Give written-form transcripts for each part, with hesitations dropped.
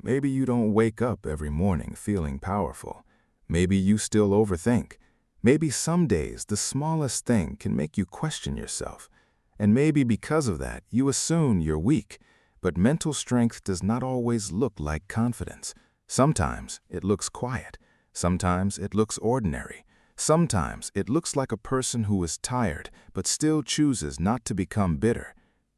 Maybe you don't wake up every morning feeling powerful. Maybe you still overthink. Maybe some days the smallest thing can make you question yourself. And maybe because of that, you assume you're weak. But mental strength does not always look like confidence. Sometimes it looks quiet. Sometimes it looks ordinary. Sometimes it looks like a person who is tired but still chooses not to become bitter.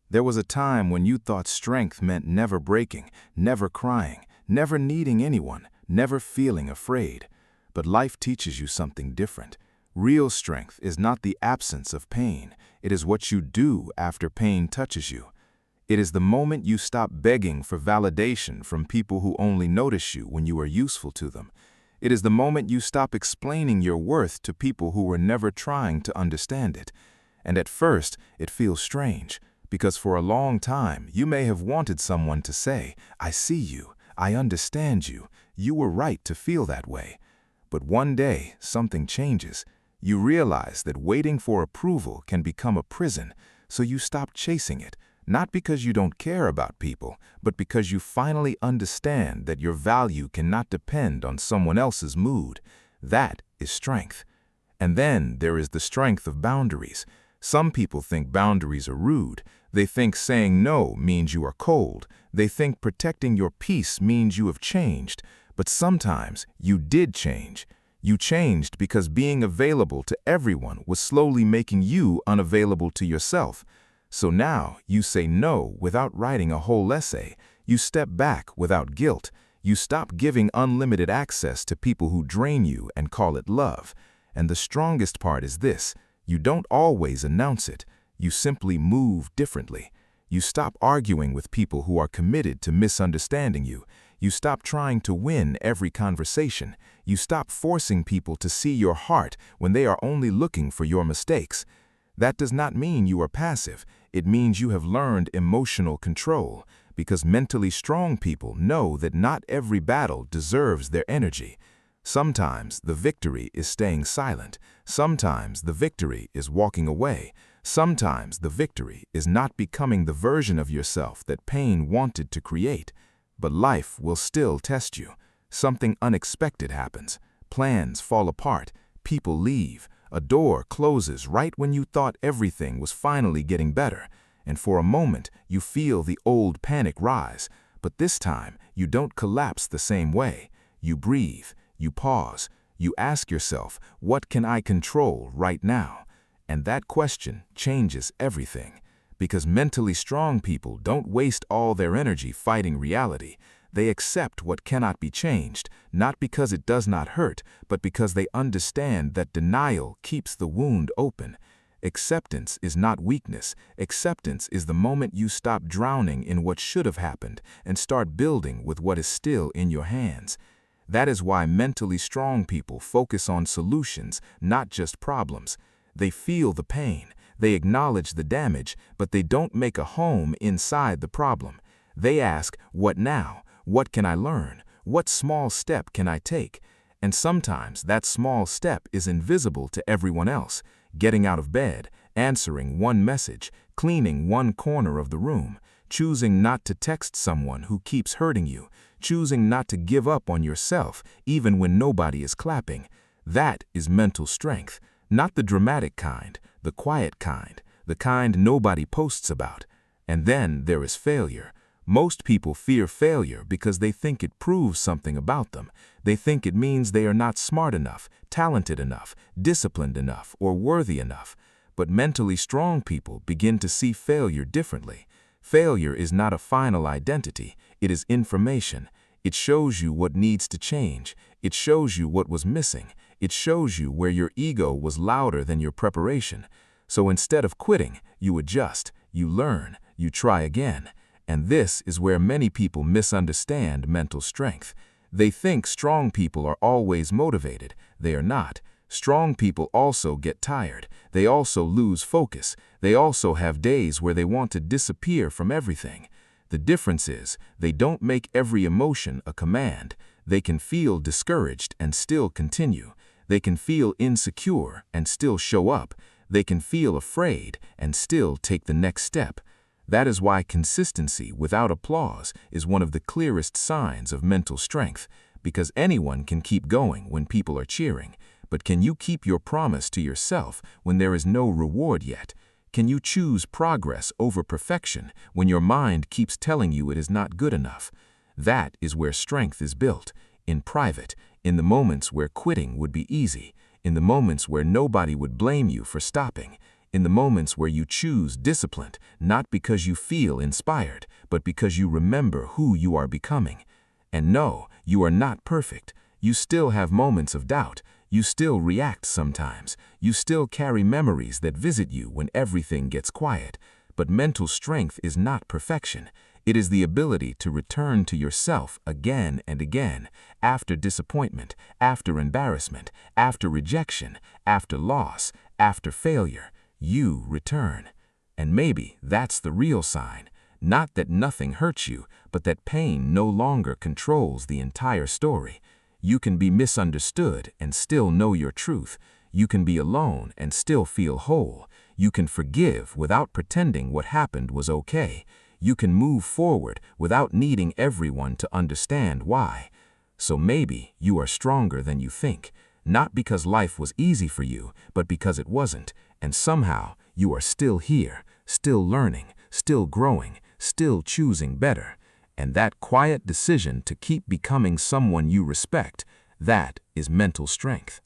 There was a time when you thought strength meant never breaking, never crying, never needing anyone, never feeling afraid. But life teaches you something different. Real strength is not the absence of pain. It is what you do after pain touches you. It is the moment you stop begging for validation from people who only notice you when you are useful to them. It is the moment you stop explaining your worth to people who were never trying to understand it. And at first, it feels strange, because for a long time, you may have wanted someone to say, "I see you, I understand you, you were right to feel that way." But one day, something changes. You realize that waiting for approval can become a prison, so you stop chasing it. Not because you don't care about people, but because you finally understand that your value cannot depend on someone else's mood. That is strength. And then there is the strength of boundaries. Some people think boundaries are rude. They think saying no means you are cold. They think protecting your peace means you have changed. But sometimes you did change. You changed because being available to everyone was slowly making you unavailable to yourself. So now you say no without writing a whole essay. You step back without guilt. You stop giving unlimited access to people who drain you and call it love. And the strongest part is this: you don't always announce it. You simply move differently. You stop arguing with people who are committed to misunderstanding you. You stop trying to win every conversation. You stop forcing people to see your heart when they are only looking for your mistakes. That does not mean you are passive. It means you have learned emotional control, because mentally strong people know that not every battle deserves their energy. Sometimes the victory is staying silent. Sometimes the victory is walking away. Sometimes the victory is not becoming the version of yourself that pain wanted to create. But life will still test you. Something unexpected happens. Plans fall apart. People leave. A door closes right when you thought everything was finally getting better. And for a moment, you feel the old panic rise. But this time, you don't collapse the same way. You breathe. You pause. You ask yourself, what can I control right now? And that question changes everything. Because mentally strong people don't waste all their energy fighting reality. They accept what cannot be changed, not because it does not hurt, but because they understand that denial keeps the wound open. Acceptance is not weakness. Acceptance is the moment you stop drowning in what should have happened and start building with what is still in your hands. That is why mentally strong people focus on solutions, not just problems. They feel the pain. They acknowledge the damage, but they don't make a home inside the problem. They ask, what now? What can I learn? What small step can I take? And sometimes that small step is invisible to everyone else. Getting out of bed, answering one message, cleaning one corner of the room, choosing not to text someone who keeps hurting you, choosing not to give up on yourself even when nobody is clapping. That is mental strength. Not the dramatic kind, the quiet kind, the kind nobody posts about. And then there is failure. Most people fear failure because they think it proves something about them. They think it means they are not smart enough, talented enough, disciplined enough, or worthy enough. But mentally strong people begin to see failure differently. Failure is not a final identity. It is information. It shows you what needs to change. It shows you what was missing. It shows you where your ego was louder than your preparation. So instead of quitting, you adjust, you learn, you try again. And this is where many people misunderstand mental strength. They think strong people are always motivated. They are not. Strong people also get tired. They also lose focus. They also have days where they want to disappear from everything. The difference is, they don't make every emotion a command. They can feel discouraged and still continue. They can feel insecure and still show up. They can feel afraid and still take the next step. That is why consistency without applause is one of the clearest signs of mental strength, because anyone can keep going when people are cheering. But can you keep your promise to yourself when there is no reward yet? Can you choose progress over perfection when your mind keeps telling you it is not good enough? That is where strength is built, in private, in the moments where quitting would be easy, in the moments where nobody would blame you for stopping, in the moments where you choose discipline, not because you feel inspired, but because you remember who you are becoming. And no, you are not perfect. You still have moments of doubt. You still react sometimes. You still carry memories that visit you when everything gets quiet. But mental strength is not perfection. It is the ability to return to yourself again and again, after disappointment, after embarrassment, after rejection, after loss, after failure. You return. And maybe that's the real sign. Not that nothing hurts you, but that pain no longer controls the entire story. You can be misunderstood and still know your truth. You can be alone and still feel whole. You can forgive without pretending what happened was okay. You can move forward without needing everyone to understand why. So maybe you are stronger than you think, not because life was easy for you, but because it wasn't. And somehow you are still here, still learning, still growing, still choosing better. And that quiet decision to keep becoming someone you respect, that is mental strength.